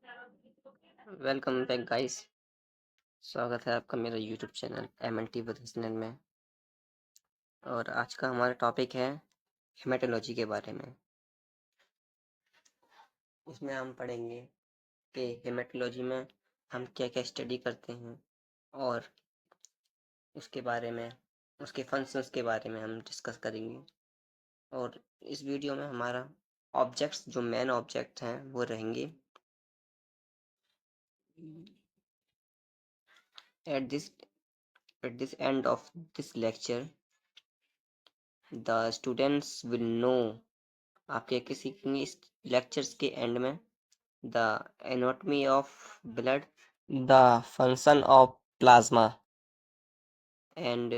Welcome back guys. स्वागत है आपका मेरा यूट्यूब चैनल MNT चैनल में। और आज का हमारा टॉपिक है हेमेटोलॉजी के बारे में। इसमें हम पढ़ेंगे कि हेमेटोलॉजी में हम क्या क्या स्टडी करते हैं और उसके बारे में, उसके फंक्शंस के बारे में हम डिस्कस करेंगे। और इस वीडियो में हमारा ऑब्जेक्ट्स, जो मेन ऑब्जेक्ट हैं, वो रहेंगे at this end of this lecture the students will know. आपके किसी इस लेक्चर्स के एंड में the anatomy of blood, the function of plasma and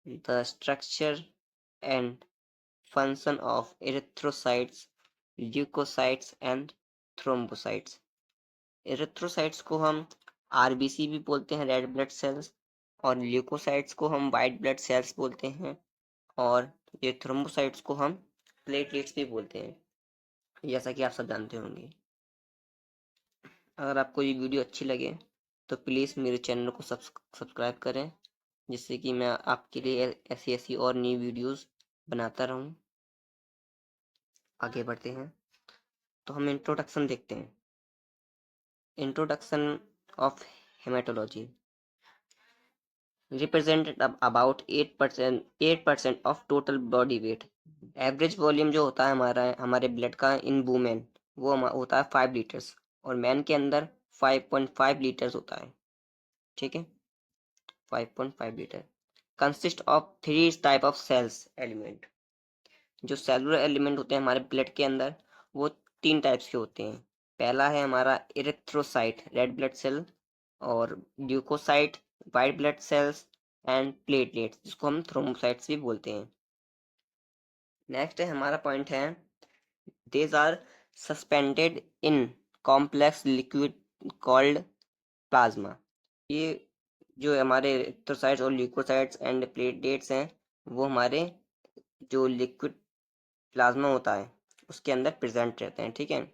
the structure and function of erythrocytes, leukocytes and thrombocytes. Erythrocytes को हम RBC भी बोलते हैं, रेड ब्लड सेल्स, और ल्यूकोसाइट्स को हम वाइट ब्लड सेल्स बोलते हैं, और ये थ्रोम्बोसाइट्स को हम प्लेटलेट्स भी बोलते हैं, जैसा कि आप सब जानते होंगे। अगर आपको ये वीडियो अच्छी लगे तो प्लीज़ मेरे चैनल को सब्सक्राइब करें, जिससे कि मैं आपके लिए ऐसी ऐसी और नई वीडियोस बनाता रहूं। आगे बढ़ते हैं तो हम इंट्रोडक्शन देखते हैं। Introduction of haematology represented about 8% of total body weight. Average volume जो होता है हमारे ब्लड का इन वुमेन, वो होता है 5 लीटर्स, और मैन के अंदर 5.5 लीटर्स होता है। ठीक है, 5.5 litre consist of 3 type of cells element. जो सेलुलर एलिमेंट होते हैं हमारे ब्लड के अंदर, वो 3 टाइप्स के होते हैं। पहला है हमारा इरिथ्रोसाइट, रेड ब्लड सेल, और leukocyte, white blood cells, and platelets, जिसको हम थ्रोम्बोसाइट्स भी बोलते हैं। नेक्स्ट है हमारा पॉइंट है these are suspended in complex liquid called plasma। ये जो हमारे इरिथ्रोसाइट्स और ल्यूकोसाइट्स एंड प्लेटलेट्स हैं, वो हमारे जो लिक्विड प्लाज्मा होता है उसके अंदर प्रेजेंट रहते हैं। ठीक है,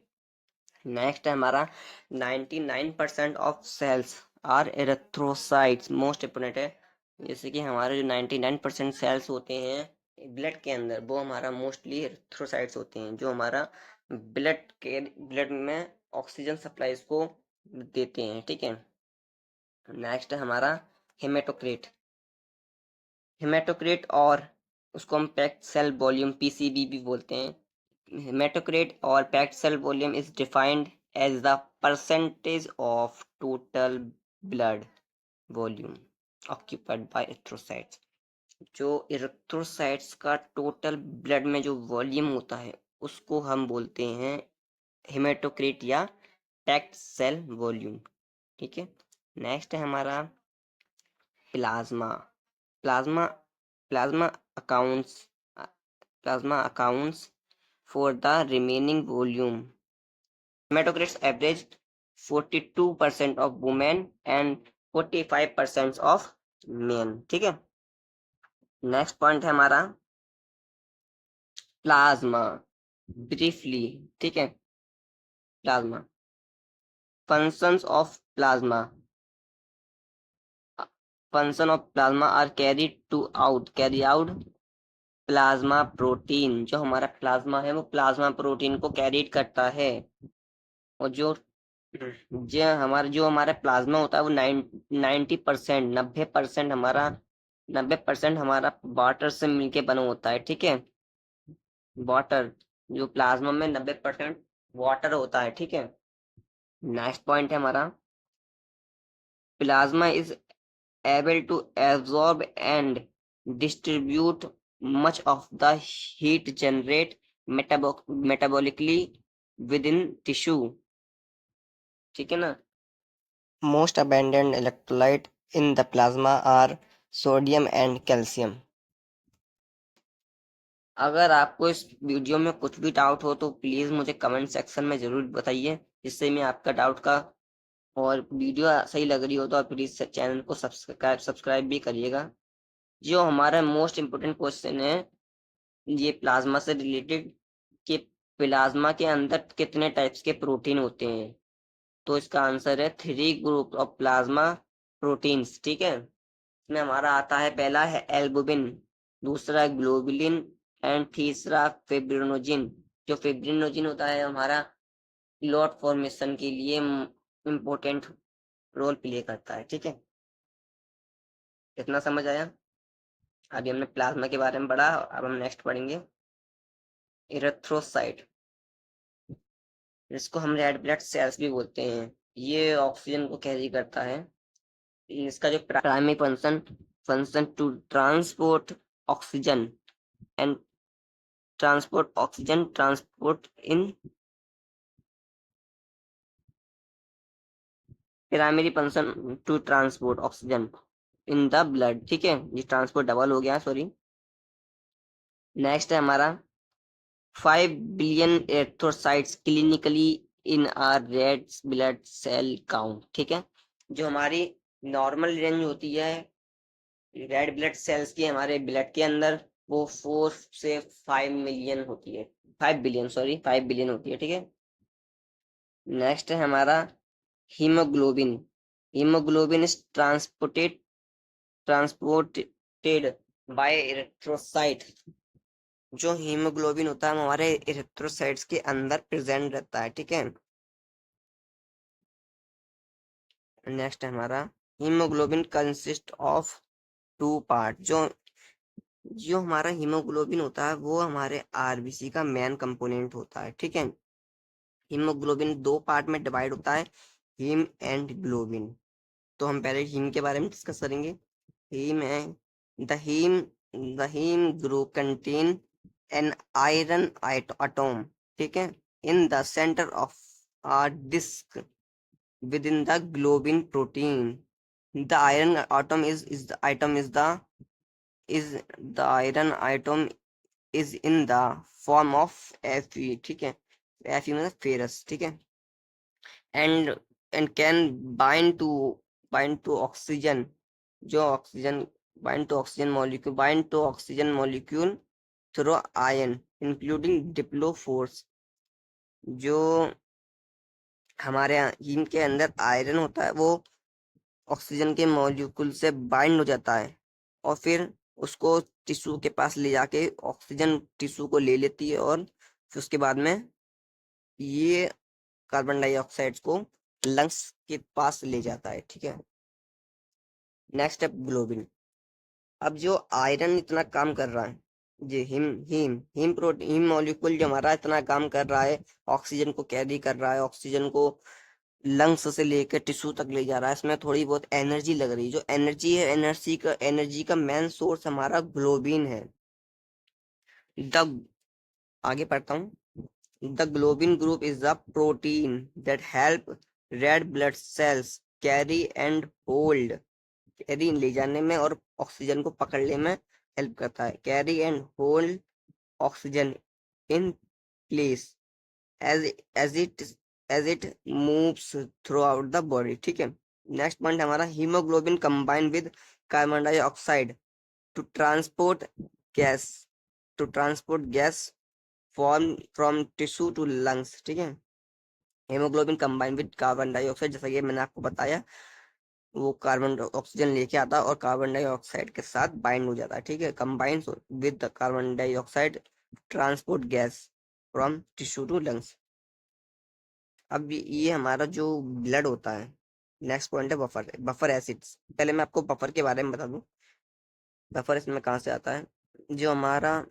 नेक्स्ट है हमारा 99% of cells are erythrocytes. Most important है, जैसे कि हमारे जो 99% सेल्स होते हैं ब्लड के अंदर, वो हमारा मोस्टली एरिथ्रोसाइट्स होते हैं, जो हमारा ब्लड में ऑक्सीजन सप्लाईज को देते हैं। ठीक है, नेक्स्ट है हमारा हेमेटोक्रेट। हेमेटोक्रेट, और उसको हम पैक्ड सेल वॉल्यूम PCV भी बोलते हैं। हेमेटोक्रेट और packed cell volume is defined as the percentage of total blood volume occupied by erythrocytes. जो एरिथ्रोसाइट्स का टोटल ब्लड में जो वॉल्यूम होता है, उसको हम बोलते हैं हेमेटोक्रेट या पैक्ड सेल वॉल्यूम। ठीक है, नेक्स्ट है हमारा plasma. Plasma plasma accounts plasma accounts for the remaining volume. Hematocrit average 42% of women and 45% of men। ठीक है, नेक्स्ट पॉइंट है हमारा प्लाज्मा। ब्रीफली, ठीक है, plasma functions of plasma function of plasma are carry out plasma protein. जो हमारा plasma है वो प्लाज्मा प्रोटीन को कैरी करता है, और जो हमारा प्लाज्मा होता है वो 90%, 90% हमारा वाटर से मिलके बना होता है। ठीक है, वाटर, जो प्लाज्मा में 90% वाटर होता है। ठीक है, नेक्स्ट पॉइंट है हमारा plasma is able to absorb and distribute much of the heat generate metabolically within tissue. ठीक है ना, most abundant electrolyte in the plasma are sodium and calcium. अगर आपको इस वीडियो में कुछ भी डाउट हो तो प्लीज़ मुझे कमेंट सेक्शन में ज़रूर बताइए, जिससे मैं आपका डाउट का, और वीडियो सही लग रही हो तो आप प्लीज़ चैनल को सब्सक्राइब भी करिएगा। जो हमारा मोस्ट इम्पोर्टेंट क्वेश्चन है ये प्लाज्मा से रिलेटेड, कि प्लाज्मा के अंदर कितने टाइप्स के प्रोटीन होते हैं। तो इसका आंसर है 3 ग्रुप ऑफ प्लाज्मा प्रोटीन्स। ठीक है, इसमें हमारा आता है, पहला है एल्बुमिन, दूसरा ग्लोबुलिन एंड तीसरा फिब्रिनोजिन। जो फिब्रिनोजिन होता है हमारा क्लॉट फॉर्मेशन के लिए इम्पोर्टेंट रोल प्ले करता है। ठीक है, इतना समझ आया। अभी हमने प्लाज्मा के बारे में पढ़ा, अब हम नेक्स्ट पढ़ेंगे इरेथ्रोसाइट, जिसको हम रेड ब्लड सेल्स भी बोलते हैं। ये ऑक्सीजन को कैरी करता है। इसका जो primary function function to transport oxygen and transport oxygen transport in primary function to transport oxygen in the blood. ठीक है, ये ट्रांसपोर्ट डबल हो गया, सॉरी। नेक्स्ट है हमारा 5 billion erythrocytes clinically in are red blood cell count. ठीक है, जो हमारी नॉर्मल रेंज होती है रेड ब्लड सेल्स की हमारे ब्लड के अंदर, वो 4 से 5 मिलियन होती है, 5 बिलियन, सॉरी 5 बिलियन होती है। ठीक है, नेक्स्ट है हमारा haemoglobin. Haemoglobin is transported by erythrocyte. जो हीमोग्लोबिन होता है हमारे इरेथ्रोसाइट्स के अंदर प्रेजेंट रहता है। ठीक है, नेक्स्ट है हमारा हीमोग्लोबिन कंसिस्ट ऑफ 2 पार्ट। जो जो हमारा हीमोग्लोबिन होता है वो हमारे आरबीसी का मेन कंपोनेंट होता है। ठीक है, हीमोग्लोबिन 2 पार्ट में डिवाइड होता है, हीम एंड ग्लोबिन। तो हम पहले हीम के बारे में डिस्कस करेंगे। हीम है the heme the heme group contain an iron atom। ठीक है, in the centre of a disk within the globin protein. The iron atom is in the form of Fe। ठीक है, Fe मतलब ferrous. ठीक है, and and can bind to oxygen। जो oxygen bind to oxygen molecule through ion including डिप्लोफोर्स। जो हमारे haem के अंदर आयरन होता है वो ऑक्सीजन के मॉलिक्यूल से बाइंड हो जाता है और फिर उसको टिश्यू के पास ले जाके ऑक्सीजन टिश्यू को ले लेती है और फिर उसके बाद में ये कार्बन डाइऑक्साइड को लंग्स के पास ले जाता है। ठीक है, नेक्स्ट है ग्लोबिन। अब जो आयरन इतना काम कर रहा है, ये him him him protein him molecule जो हमारा इतना काम कर रहा है, ऑक्सीजन को कैरी कर रहा है, ऑक्सीजन को लंग्स से लेकर टिश्यू तक ले जा रहा है, इसमें थोड़ी बहुत एनर्जी लग रही है। जो एनर्जी है, एनर्जी का मेन सोर्स हमारा ग्लोबिन है। द आगे पढ़ता हूँ। The globin group is the protein that help red blood sales carry ले जाने में और ऑक्सीजन को पकड़ने में हेल्प करता है। Carry and hold oxygen in place as as it as it moves throughout the body. ठीक है, नेक्स्ट पॉइंट हमारा hemoglobin combine with carbon dioxide to transport gas form from tissue to lungs. ठीक है, hemoglobin combine with carbon dioxide, जैसा कि मैंने आपको बताया, वो कार्बन ऑक्सीजन लेके आता है और कार्बन डाइऑक्साइड के साथ बाइंड हो जाता है। ठीक है, combine with the carbon dioxide transport gas from tissue to lungs. अब ये हमारा जो ब्लड होता है, नेक्स्ट पॉइंट है बफर एसिड्स। पहले मैं आपको बफर के बारे में बता दूं, बफर इसमें कहाँ से आता है। जो हमारा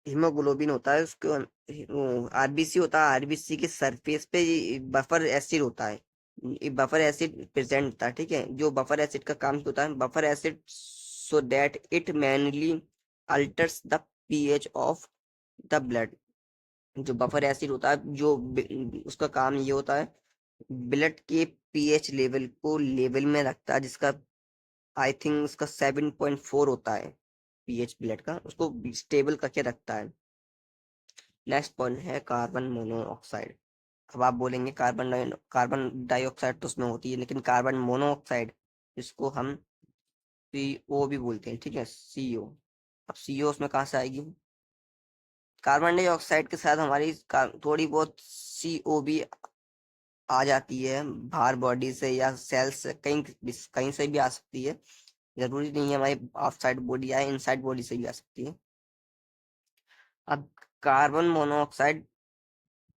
हीमोग्लोबिन होता है उसको आरबीसी होता है, आरबीसी के सरफेस पे बफर एसिड होता है, बफर एसिड प्रेजेंट होता है। ठीक है, जो बफर एसिड का काम होता है, buffer acid so that it mainly alters the pH of the blood. जो बफर एसिड होता है, उसका काम ये होता है, ब्लड के पीएच लेवल को लेवल में रखता है, जिसका आई थिंक उसका 7.4 होता है पीएच ब्लड का, उसको स्टेबल करके रखता है। नेक्स्ट पॉइंट है कार्बन मोनोऑक्साइड। अब आप बोलेंगे कार्बन डाइऑक्साइड तो उसमें होती है, लेकिन कार्बन मोनोऑक्साइड, जिसको हम सीओ भी बोलते हैं। ठीक है, सीओ। अब सीओ उसमें कहाँ से आएगी। कार्बन डाइऑक्साइड के साथ हमारी थोड़ी बहुत सीओ भी आ जाती है बाहर बॉडी से या सेल से, कहीं कहीं से भी आ सकती है, जरूरी नहीं है हमारी आउटसाइड बॉडी आए, इनसाइड बॉडी से भी आ सकती है। अब कार्बन मोनोऑक्साइड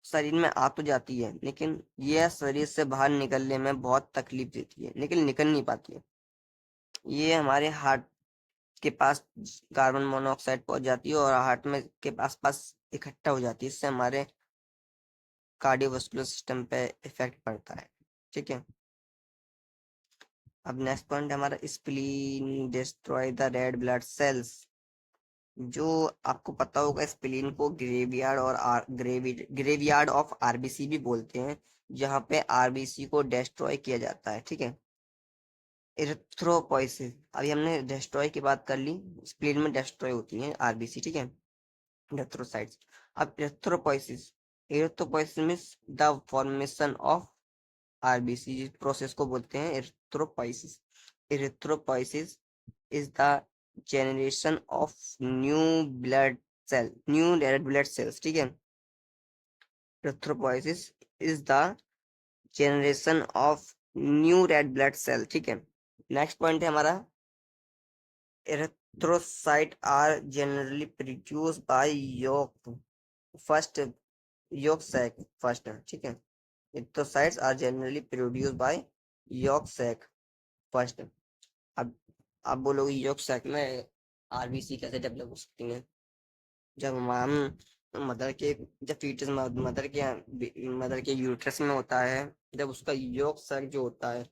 शरीर में आ तो जाती है, लेकिन यह शरीर से बाहर निकलने में बहुत तकलीफ देती है, लेकिन निकल नहीं पाती है। ये हमारे हार्ट के पास कार्बन मोनोऑक्साइड पहुंच जाती है और हार्ट में के आसपास इकट्ठा हो जाती है, इससे हमारे कार्डियोवास्कुलर सिस्टम पे इफेक्ट पड़ता है। ठीक है। अब नेक्स्ट पॉइंट हमारा spleen destroy the red blood sales. जो आपको पता होगा, स्प्लीन को ग्रेवयार्ड और ग्रेवयार्ड ऑफ आरबीसी भी बोलते हैं, जहाँ पे आरबीसी को डिस्ट्रॉय किया जाता है। ठीक है। इरिथ्रोपोइसिस, अभी हमने डिस्ट्रॉय की बात कर ली, स्प्लीन में डिस्ट्रॉय होती है आरबीसी। ठीक है, इरिथ्रोसाइट्स। अब erythropoiesis, erythropoiesis means the formation of RBC process को बोलते हैं erythropoiesis. Erythropoiesis is the generation of new red blood cells। ठीक है, erythropoiesis is the generation of new red blood cell। ठीक है। नेक्स्ट पॉइंट है हमारा, erythrocyte are generally produced by first yolk sac first. ठीक है, erythrocytes are generally produced by yolk sac first. अब आप बोलोगे yolk sac में आरबीसी कैसे डेवलप हो सकती है? जब हम मदर के जब फीटस मदर के यूट्रस में होता है, जब उसका योग साक जो होता है,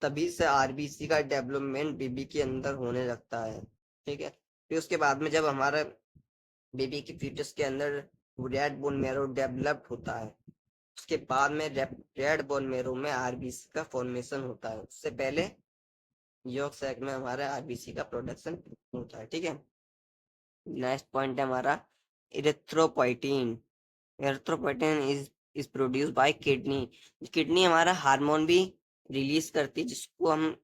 तभी से आरबीसी का डेवलपमेंट बेबी के अंदर होने लगता है। ठीक है। फिर उसके बाद में जब हमारा बेबी के फीटस के अंदर रेड बोन मेरो डेवलप्ड होता है, उसके बाद में रेड बोन मेरो में आरबीसी का फॉर्मेशन होता है। उससे पहले योग सैक में हमारा आरबीसी का प्रोडक्शन होता है। ठीक है। नेक्स्ट पॉइंट है हमारा erythropoietin. Erythropoietin is produce by kidney. Kidney हमारा हार्मोन भी रिलीज करती है, जिसको हम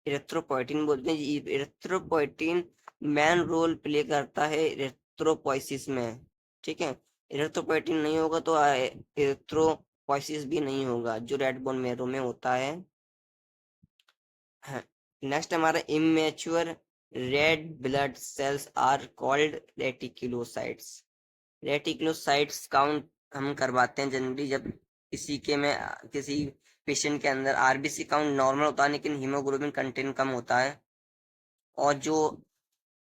इरिथ्रोपोइटिन बोलते हैं। इरिथ्रोपोइटिन मेन रोल प्ले करता है इरिथ्रोपोइसिस में। ठीक है। इरिथ्रोपोइटिन नहीं होगा तो इरिथ्रोपोइसिस भी नहीं होगा, जो रेड बोन मेरो में होता है। नेक्स्ट हमारा immature red blood cells are called reticulocytes. Reticulocytes count हम करवाते हैं जनरली जब किसी पेशेंट के अंदर आरबीसी काउंट नॉर्मल होता है, लेकिन हीमोग्लोबिन कंटेंट कम होता है। और जो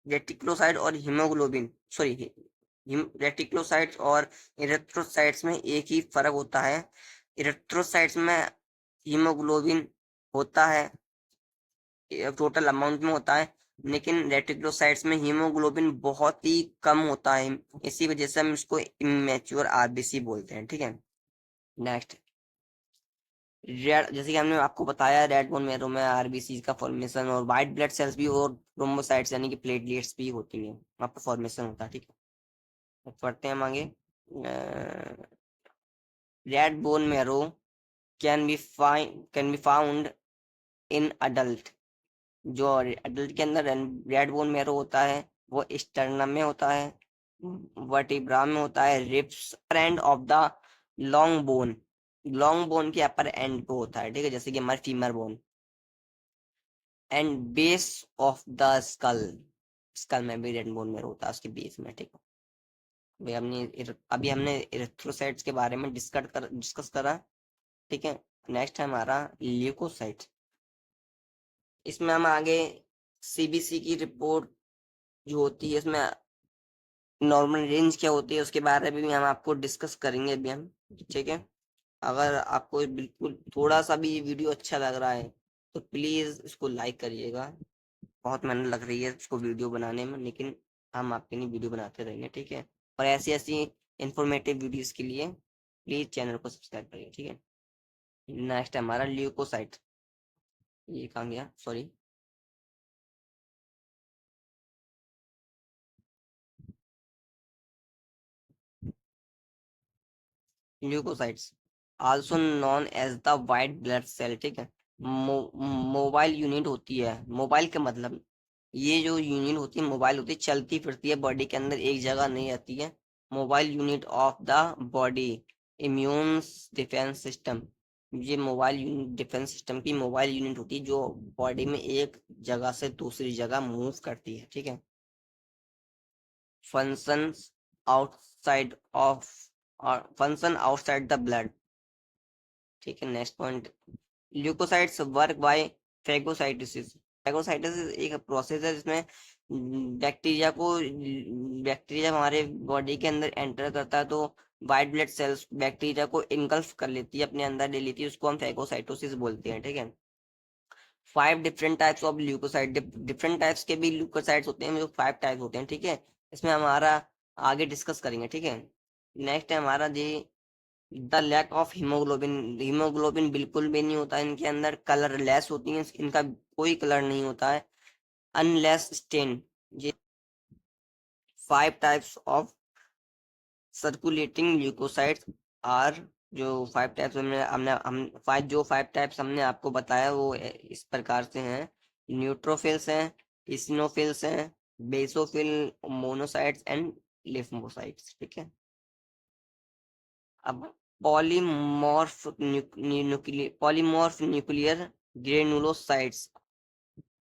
रेटिकुलोसाइट और हीमोग्लोबिन सॉरी रेटिकुलोसाइट्स और इरिथ्रोसाइट्स में एक ही फर्क होता है। इरिथ्रोसाइट्स में हीमोग्लोबिन होता है, टोटल अमाउंट में होता है, लेकिन रेटिकुलोसाइट्स में हीमोग्लोबिन बहुत ही कम होता है। इसी वजह से हम इसको इमेच्योर आरबीसी बोलते हैं। ठीक है। नेक्स्ट, रेड, जैसे कि हमने आपको बताया, रेड बोन मेरो में आरबीसी का फॉर्मेशन और व्हाइट ब्लड सेल्स भी और थ्रोम्बोसाइट्स यानी कि प्लेटलेट्स भी होती हैं, वहाँ पर फॉर्मेशन होता है। ठीक है। अब पढ़ते हैं हम आगे। रेड बोन मेरो can be found in adult. जो अडल्ट के अंदर रेड बोन मेरो होता है, वो स्टर्नम में होता है, वर्टिब्रा में होता है, ribs end of the long bone, long bone के अपर एंड पे होता है। ठीक है, जैसे कि हमारे femur bone and base of the skull. Skull में भी रेड बोन मेरो होता है, उसके बेस में। ठीक है। अभी हमने इरिथ्रोसाइट्स के बारे में डिस्कस करा। ठीक है। नेक्स्ट है हमारा ल्यूकोसाइट। इसमें हम आगे सीबीसी की रिपोर्ट जो होती है, इसमें नॉर्मल रेंज क्या होती है उसके बारे में भी हम आपको डिस्कस करेंगे अभी हम। ठीक है। अगर आपको बिल्कुल थोड़ा सा भी ये वीडियो अच्छा लग रहा है तो प्लीज इसको लाइक करिएगा। बहुत मेहनत लग रही है इसको वीडियो बनाने में, लेकिन हम आपके लिए वीडियो बनाते रहेंगे। ठीक है। और ऐसी ऐसी इंफॉर्मेटिव वीडियोस के लिए प्लीज चैनल को सब्सक्राइब करिए। ठीक है। नेक्स्ट है हमारा ल्यूकोसाइट। ये कहाँ गया, sorry. Leukocytes also known as the white blood cell. ठीक है। मोबाइल यूनिट होती है। मोबाइल का मतलब, ये जो यूनिट होती है मोबाइल होती है, चलती फिरती है बॉडी के अंदर, एक जगह नहीं रहती है। Mobile unit of the body immune defence system. ये मोबाइल यूनिट डिफेंस सिस्टम की मोबाइल यूनिट होती है जो बॉडी में एक जगह से दूसरी जगह मूव करती है, ठीक है। Functions outside of function outside the blood, ठीक है। Next point, leukocytes work by phagocytosis. Phagocytosis एक प्रोसेस है जिसमें बैक्टीरिया को बैक्टीरिया हमारे बॉडी के अंदर एंटर करता है तो वाइट ब्लड सेल्स बैक्टीरिया को इनगल्फ कर लेती है, अपने अंदर ले लेती है, उसको हम फैगोसाइटोसिस बोलते हैं, ठीक है। 5 different types of leukocyte, different types के भी ल्यूकोसाइट्स होते हैं, जो 5 टाइप होते हैं, ठीक है। इसमें हमारा आगे डिस्कस करेंगे, ठीक है। नेक्स्ट है हमारा जी the lack of haemoglobin. Haemoglobin बिल्कुल भी नहीं होता है इनके अंदर, कलरलेस होती है, इनका कोई कलर नहीं होता है, अनलेस स्टेन। ये 5 types of circulating leukocytes are, जो 5 टाइप्स हमने हमने हम 5 टाइप्स हमने आपको बताया वो इस प्रकार से हैं। न्यूट्रोफिल्स हैं, इसिनोफिल्स हैं, बेसोफिल, मोनोसाइट्स एंड लिम्फोसाइट्स, ठीक है। अब पॉलीमॉर्फ न्यूक्लियर ग्रेनुलोसाइट्स।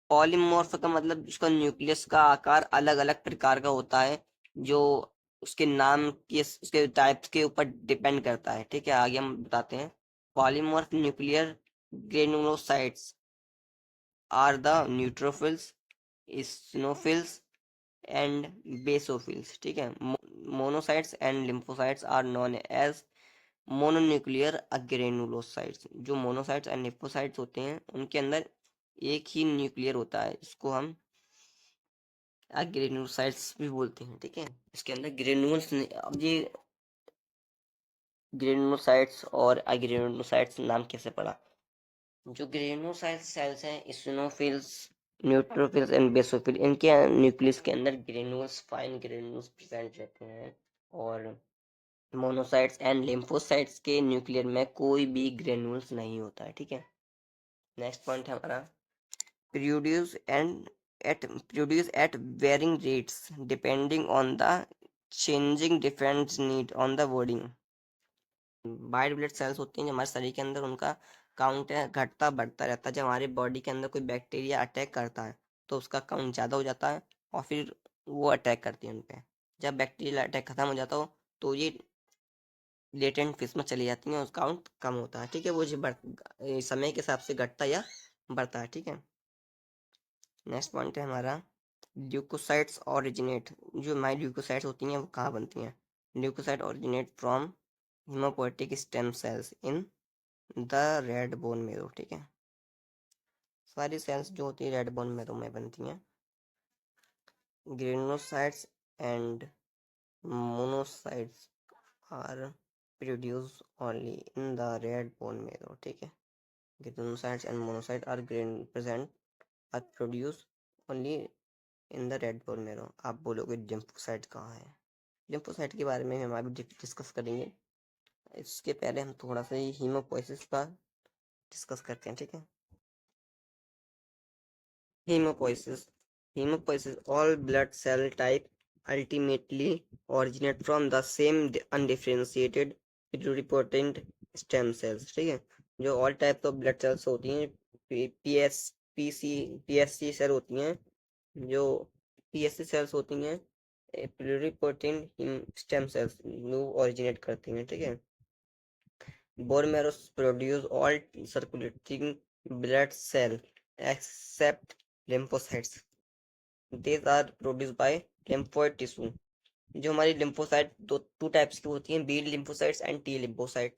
पॉलीमॉर्फ का मतलब उसका न्यूक्लियस का आकार अलग अलग प्रकार का होता है, जो उसके नाम के उसके टाइप्स के ऊपर डिपेंड करता है, ठीक है। आगे हम बताते हैं। Polymorph nuclear granulocytes are the neutrophils, eosinophils and basophils, ठीक है। Monocytes and lymphocytes are known as mononuclear granulocytes. जो मोनोसाइट्स एंड लिम्फोसाइट्स होते हैं उनके अंदर एक ही न्यूक्लियर होता है, इसको हम ग्रेनुलोसाइट्स भी बोलते हैं, ठीक है। इसके अंदर ग्रेनुल्स, अब ये ग्रेनुलोसाइट्स और अग्रेनुलोसाइट्स नाम कैसे पड़ा। जो ग्रेनुलोसाइट सेल्स हैं, इसिनोफिल्स, न्यूट्रोफिल्स एंड बेसोफिल, इनके न्यूक्लियस के अंदर ग्रेनुल्स, फाइन ग्रेनुल्स प्रेजेंट रहते हैं। और मोनोसाइट्स एंड लिम्फोसाइट्स के न्यूक्लियर में कोई भी ग्रेनुल्स नहीं होता है, ठीक है। नेक्स्ट पॉइंट है हमारा produce and produce at varying rates depending on the changing different need on the body. White blood cells होती हैं जो हमारे शरीर के अंदर, उनका काउंट है घटता बढ़ता रहता है। जब हमारी बॉडी के अंदर कोई बैक्टीरिया अटैक करता है तो उसका काउंट ज़्यादा हो जाता है और फिर वो अटैक करती है उन पे। जब बैक्टीरियल अटैक खत्म हो जाता हो तो ये लेटेंट फेज में चली जाती हैं और उसका काउंट कम होता है, ठीक है। वो जो समय के हिसाब से घटता या बढ़ता है, ठीक है। नेक्स्ट पॉइंट है हमारा ल्यूकोसाइट्स ओरिजिनेट। जो हमारी ल्यूकोसाइट्स होती हैं वो कहाँ बनती हैं। Leucocyte originate from haemopoietic stem cells in the red bone marrow, ठीक है। सारी सेल्स जो होती है रेड बोन मेरो में बनती हैं। Granulocytes and monocytes are produce only in the red bone marrow, ठीक है। Granulocytes and monocytes are produced only in the red bone marrow। आप बोलोगे लिम्फोसाइट कहाँ है। लिम्फोसाइट के बारे में हम अभी डिस्कस करेंगे, इसके पहले हम थोड़ा सा ही हीमोपोइसिस का डिस्कस करते हैं, ठीक है। Hemopoiesis. Hemopoiesis, all blood cell type ultimately originate from the same undifferentiated pluripotent stem cells, ठीक है। जो all types of blood cells होती हैं, पीएससी सेल होती हैं, जो पीएससी सेल्स होती हैं प्लूरिपोटेंट स्टेम सेल्स वो ओरिजिनेट करती हैं, ठीक है। Bone marrow produce all circulating blood cell except lymphocytes, these are produced by lymphoid tissue। जो हमारी lymphocyte दो टू टाइप्स की होती हैं, B lymphocytes and T lymphocyte।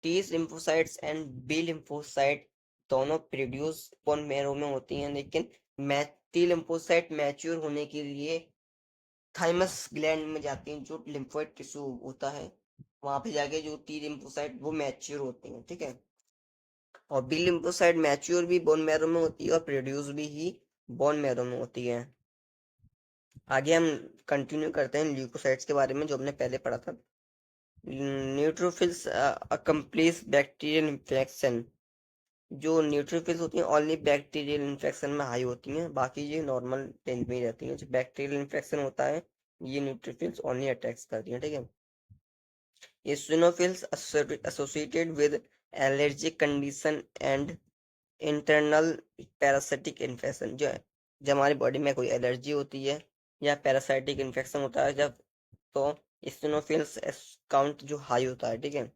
T lymphocytes and B lymphocyte दोनों प्रोड्यूस बोन मैरो में होती हैं, लेकिन टी lymphocyte मैच्योर होने के लिए थाइमस ग्लैंड में जाती हैं, जो lymphoid टिश्यू होता है वहां पे जाके जो टी lymphocyte वो मैच्योर होती हैं, ठीक है। और बी lymphocyte मैच्योर भी बोन मैरो में होती है और प्रोड्यूस भी ही बोन मैरो में होती है। आगे हम कंटिन्यू करते हैं ल्यूकोसाइट्स के बारे में जो हमने पहले पढ़ा था। Neutrophils accomplice bacterial infection. जो न्यूट्रोफिल्स होती हैं ओनली बैक्टीरियल इन्फेक्शन में हाई होती हैं, बाकी ये नॉर्मल रेंज में ही रहती हैं। जो बैक्टीरियल इन्फेक्शन होता है ये न्यूट्रोफिल्स ओनली अटैक्स करती हैं, ठीक है। eosinophils associated with allergic condition and internal parasitic infection, जो है जब हमारी बॉडी में कोई एलर्जी होती है या पैरासाइटिक इन्फेक्शन होता है जब, तो इसिनोफिल्स काउंट जो हाई होता है, ठीक है।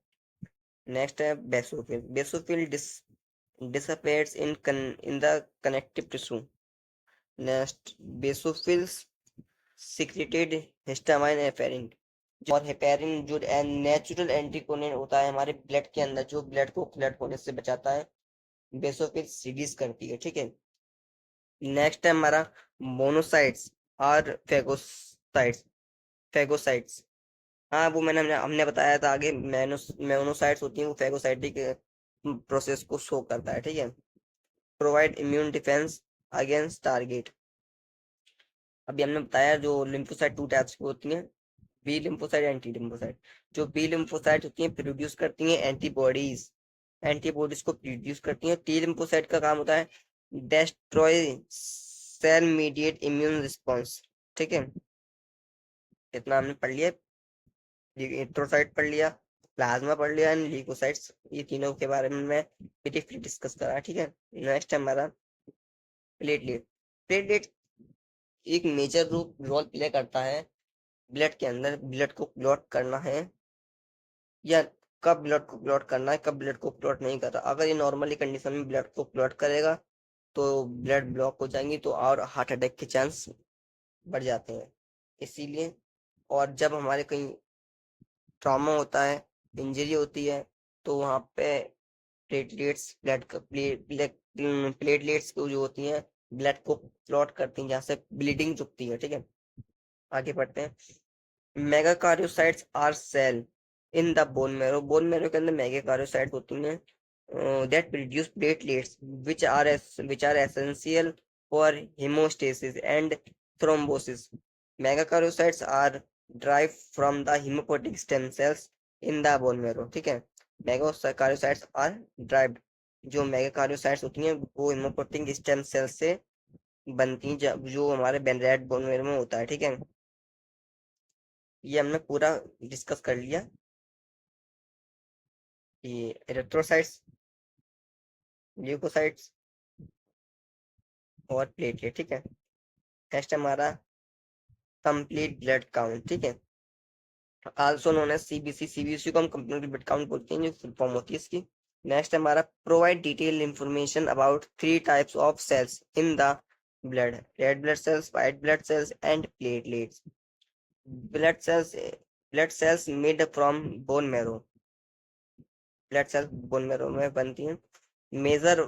नेक्स्ट है basophil. Basophil disappears in the connective tissue. Next, basophils secreted histamine heparin, और हेपेरिन जो नेचुरल एंटीकोलिन होता है हमारे ब्लड के अंदर, जो ब्लड को क्लट होने से बचाता है, बेसोफिल रिलीज करती है, ठीक है। नेक्स्ट है हमारा मोनोसाइट्स और फेगोसाइट्स। फेगोसाइट्स, हाँ वो मैंने हमने हमने बताया था आगे, मोनोसाइट्स होती हैं वो फेगोसाइटिक प्रोसेस को शो करता है, ठीक है। Provide immune defence against target. अभी हमने बताया जो लिम्फोसाइट टू टाइप्स की होती हैं, बी लिम्फोसाइट, एंटी लिम्फोसाइट। जो बी लिम्फोसाइट होती हैं प्रोड्यूस करती हैं एंटीबॉडीज, एंटीबॉडीज को प्रोड्यूस करती हैं। टी लिम्फोसाइट का काम होता है destroy cell mediate immune response, ठीक है। इतना हमने पढ़ लिया। एरिथ्रोसाइट पढ़ लिया, प्लाज्मा पढ़ लिया एंड ल्यूकोसाइट्स, ये तीनों के बारे में मैं ब्रीफली डिस्कस करा, ठीक है। नेक्स्ट है हमारा प्लेटलेट। प्लेटलेट एक मेजर रोल प्ले करता है ब्लड के अंदर। ब्लड को क्लॉट करना है या कब ब्लड को क्लॉट करना है, कब ब्लड को क्लॉट नहीं करना। अगर ये नॉर्मली कंडीशन में ब्लड को क्लॉट करेगा तो ब्लड ब्लॉक हो जाएंगी, तो और हार्ट अटैक के चांस बढ़ जाते हैं, इसीलिए। और जब हमारे कहीं ट्रॉमा होता है, इंजरी होती है, तो वहाँ पे प्लेटलेट्स प्लेटलेट्स जो होती हैं ब्लड को क्लॉट करती हैं, जहाँ से ब्लीडिंग रुकती है, ठीक है। आगे बढ़ते हैं। Megakaryocytes are cell in the bone marrow. Bone marrow के अंदर मेगाकार्योसाइट्स होती हैं that produce platelets which are essential for hemostasis and thrombosis. Megakaryocytes are derived from the hemopoietic stem cells in the bone marrow, ठीक है। Megakaryocytes are derived, जो megakaryocytes होती हैं वो हेमोपोietic स्टेम सेल से बनती हैं, जो हमारे रेड बोन मैरो में होता है, ठीक है। ये हमने पूरा डिस्कस कर लिया, ये एरिथ्रोसाइट्स, ल्यूकोसाइट्स और प्लेटलेट, ठीक है। नेक्स्ट हमारा कंप्लीट ब्लड काउंट, ठीक है। Also known as CBC. CBC को हम कंप्लीट ब्लड काउंट बोलते हैं, जो फुल फॉर्म होती है इसकी। नेक्स्ट हमारा provide detail information about three types of cells in the blood: red blood cells, white blood cells and platelets. Blood cells, blood cells made from bone marrow. Blood cells bone marrow में बनती हैं। Measure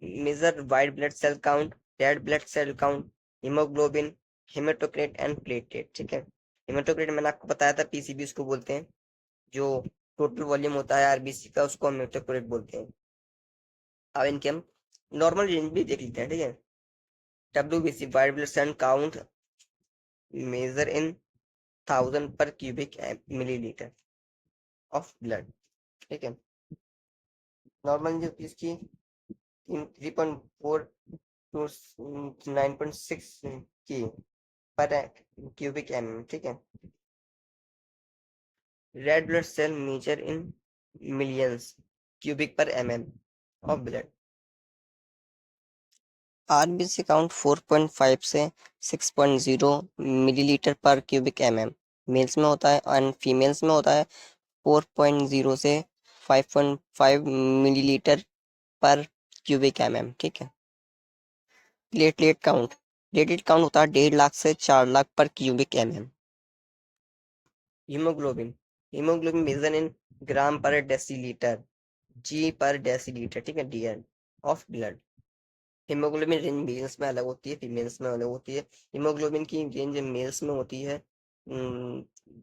measure white blood cell count, red blood cell count, hemoglobin, hematocrit and platelet, ठीक है। Haematocrit मैंने आपको बताया था, PCB उसको बोलते हैं। जो टोटल वॉल्यूम होता है आरबीसी का, उसको हम हेमेटोक्रिट बोलते हैं। अब इनके हम नॉर्मल रेंज भी देख लेते हैं, ठीक है। WBC white blood cell count measure in 1000 per cubic millilitre of blood, ठीक है। नॉर्मल जो इसकी 3.4 टू 9.6 की पर क्यूबिक एम, ठीक है। Red blood cell measure in millions cubic per M M of blood. RBC count 4.5 से 6.0 मिलीलीटर पर क्यूबिक एमएम मेल्स में होता है, एंड फीमेल्स में होता है 4.0 से 5.5 मिलीलीटर पर क्यूबिक एमएम, ठीक है। प्लेटलेट काउंट होता है 1.5 लाख से 4 lakh per cubic MM. Haemoglobin, haemoglobin measure in gram per decilitre, G per decilitre, ठीक है, DL of blood. Haemoglobin range males में अलग होती है, फीमेल्स में अलग होती है। हीमोग्लोबिन की रेंज मेल्स में होती है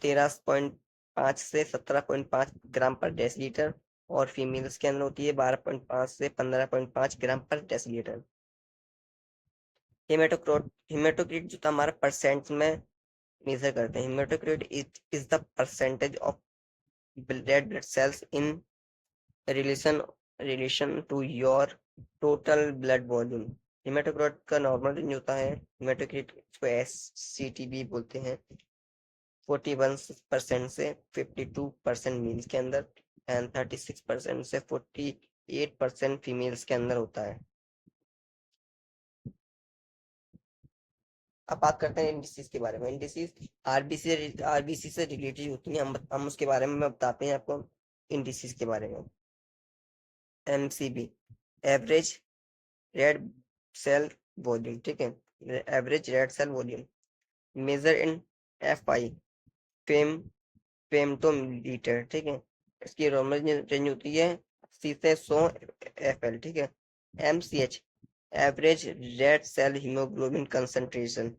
13.5 से 17.5 ग्राम पर डेसीलीटर, और फीमेल्स के अंदर होती है 12.5 से 15.5 ग्राम पर डेसीलीटर। हेमेटोक्रिट जो था हमारा परसेंट में मेजर करते हैं। Hematocrit is the percentage of red blood cells in relation relation to your total blood volume. Hematocrit का नॉर्मल रेंज होता है, हेमेटोक्रिट को एससीटीबी बोलते हैं, 41% से 52% मील्स के अंदर। एंड 36% से 48% फीमेल्स के अंदर होता है। अब बात करते हैं इन डिसीज के बारे में। इन डिसीज आरबीसी से रिलेटेड होती है। हम उसके बारे में बताते हैं आपको इन डिसीज के बारे में। MCV, average red cell volume, ठीक है, average red cell volume, measure in FL, fem femtometre, ठीक है, इसकी नॉर्मल रेंज होती है 80 से 100 एफएल, ठीक है। MCH, average red cell hemoglobin concentration,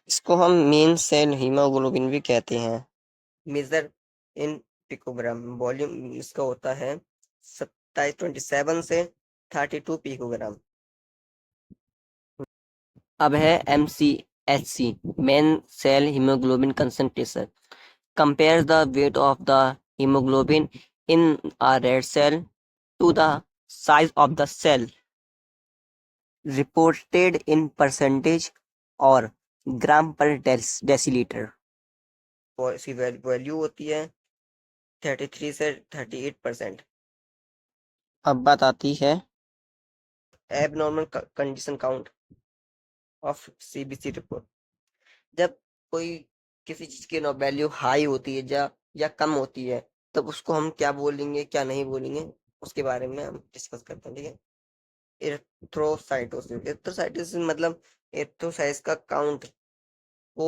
इसको हम मेन सेल हीमोग्लोबिन भी कहते हैं। मेजर इन पिकोग्राम, वॉल्यूम इसका होता है 27 से 32 पिकोग्राम। अब है MCHC, mean cell hemoglobin concentration, compares the weight of the hemoglobin in a red cell to the size of the cell, reported in percentage और ग्राम पर डेसीलीटर। और इसकी value होती है 33 से 38%। अब बात आती है abnormal condition count of CBC report. जब कोई किसी चीज की वैल्यू हाई होती है या कम होती है, तब उसको हम क्या बोलेंगे क्या नहीं बोलेंगे, उसके बारे में हम डिस्कस करते हैं, ठीक है। एरिथ्रोसाइटोसिस, एरिथ्रोसाइटोसिस मतलब एरिथ्रोसाइट्स का काउंट को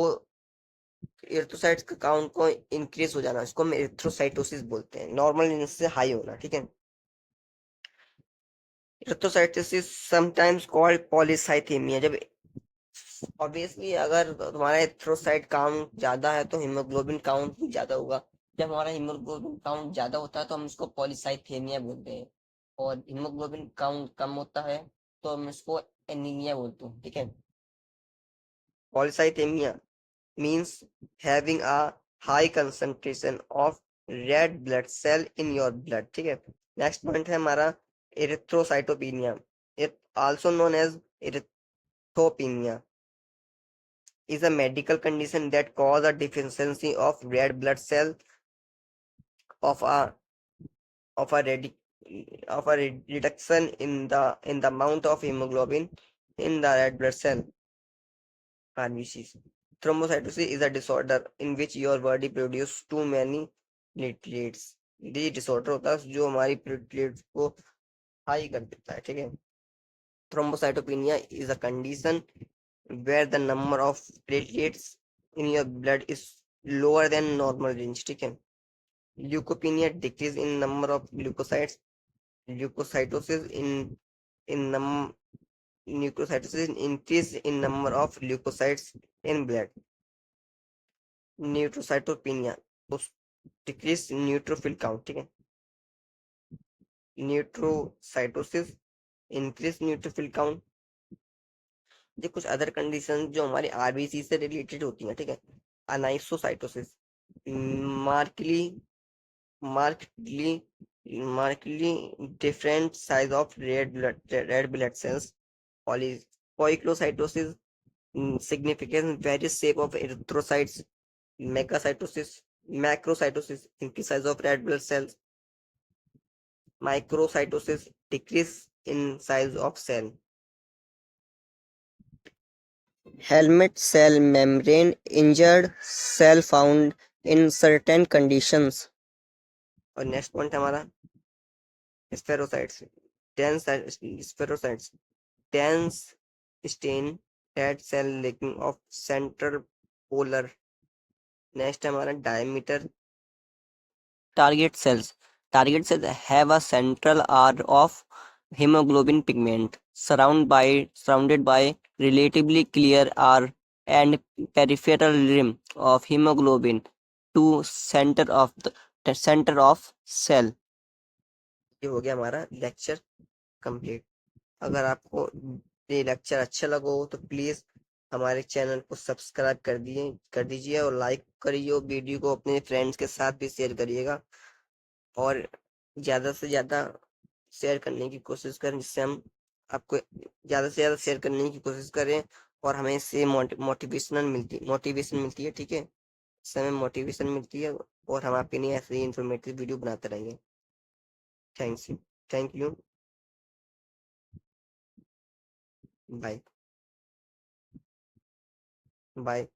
एरिथ्रोसाइट्स का काउंट को इंक्रीज हो जाना, इसको हम एरिथ्रोसाइटोसिस बोलते हैं। नॉर्मल इससे हाई होना, ठीक है। Erythrocytosis sometimes called polycythaemia. जब ऑब्वियसली अगर तुम्हारा एरिथ्रोसाइट काउंट ज्यादा है तो हीमोग्लोबिन काउंट भी ज्यादा होगा। जब हमारा हीमोग्लोबिन काउंट ज्यादा होता है तो हम इसको पॉलीसाइथेमिया बोलते हैं, और हीमोग्लोबिन काउंट कम होता है तो हम इसको एनीमिया बोलते हैं, ठीक है। Polycythaemia means having a high concentration of red blood cell in your blood, ठीक है। नेक्स्ट पॉइंट है हमारा erythrocytopenia, it also known as erythropenia, is a medical condition that cause a deficiency of red blood cell of a of a redi- of a reduction in the amount of hemoglobin in the red blood cell, RBCs. Thrombocytosis is a disorder in which your body produces too many platelets. ये disorder होता है जो हमारी platelets को high कर देता है, ठीक है। Thrombocytopenia is a condition where the number of platelets in your blood is lower than normal range, ठीक है। Leukopenia, decrease in number of leukocytes. Leukocytosis in num Leukocytosis, increase in number of leukocytes in blood. Neutrocytopenia, decrease neutrophil count, ठीक है। Neutrocytosis, increase neutrophil count। ये कुछ other condition जो हमारी RBC से related होती हैं, ठीक है। अनाइसोसाइटोसिस, markedly markedly markedly different size of red blood cells. Poikilocytosis, significant various shape of erythrocytes. Megacytosis, macrocytosis, increase size of red blood cells. Microcytosis, decrease in size of cell. Helmet cell membrane, injured cell found in certain conditions. और next point हमारा spherocytes, dense spherocytes, dense stain red cell lacking of central polar। Next हमारा diameter target cells have a central R of hemoglobin pigment surrounded by relatively clear R and peripheral rim of hemoglobin to center of cell। ये हो गया हमारा lecture complete. अगर आपको ये lecture अच्छा लगा हो तो प्लीज हमारे चैनल को सब्सक्राइब कर दीजिए और लाइक करिए, और वीडियो को अपने फ्रेंड्स के साथ भी शेयर करिएगा, और ज़्यादा से ज़्यादा शेयर करने की कोशिश करें, जिससे हम आपको ज़्यादा से ज़्यादा शेयर करने की कोशिश करें और हमें इससे मोटिवेशन मिलती है, ठीक है। इससे हमें मोटिवेशन मिलती है और हम आपके लिए ऐसे ही इंफॉर्मेटिव वीडियो बनाते रहेंगे। Thanks you. Thank you. Bye. Bye.